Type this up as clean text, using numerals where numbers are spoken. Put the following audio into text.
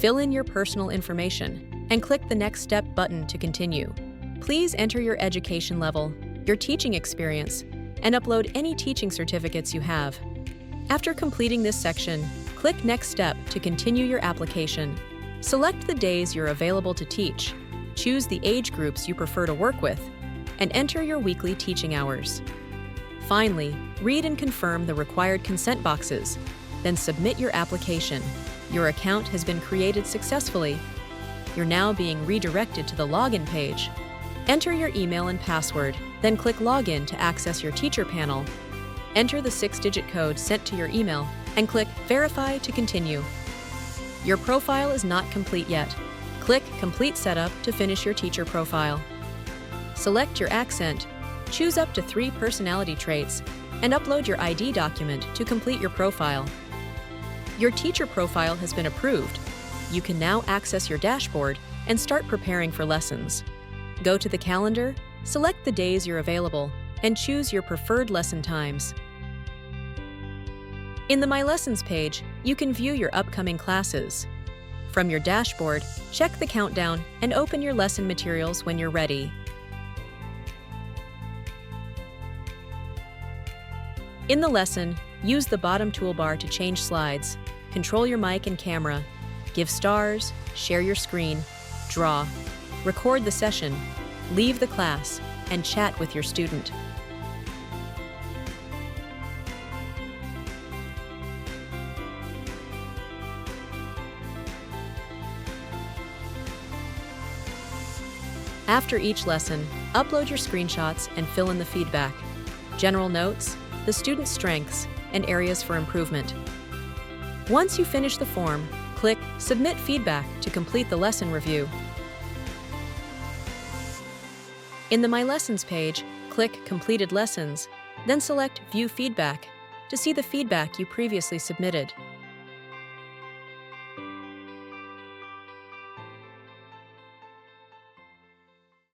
Fill in your personal information and click the Next Step button to continue. Please enter your education level, your teaching experience, and upload any teaching certificates you have. After completing this section, click Next Step to continue your application. Select the days you're available to teach, choose the age groups you prefer to work with, and enter your weekly teaching hours. Finally, read and confirm the required consent boxes, then submit your application. Your account has been created successfully. You're now being redirected to the login page. Enter your email and password, then click Login to access your teacher panel. Enter the 6-digit code sent to your email and click Verify to continue. Your profile is not complete yet. Click Complete Setup to finish your teacher profile. Select your accent, choose up to 3 personality traits, and upload your ID document to complete your profile. Your teacher profile has been approved. You can now access your dashboard and start preparing for lessons. Go to the calendar, select the days you're available, and choose your preferred lesson times. In the My Lessons page, you can view your upcoming classes. From your dashboard, check the countdown and open your lesson materials when you're ready. In the lesson, use the bottom toolbar to change slides, control your mic and camera, give stars, share your screen, draw, record the session, leave the class, and chat with your student. After each lesson, upload your screenshots and fill in the feedback, general notes, the student's strengths, and areas for improvement. Once you finish the form, click Submit Feedback to complete the lesson review. In the My Lessons page, click Completed Lessons, then select View Feedback to see the feedback you previously submitted.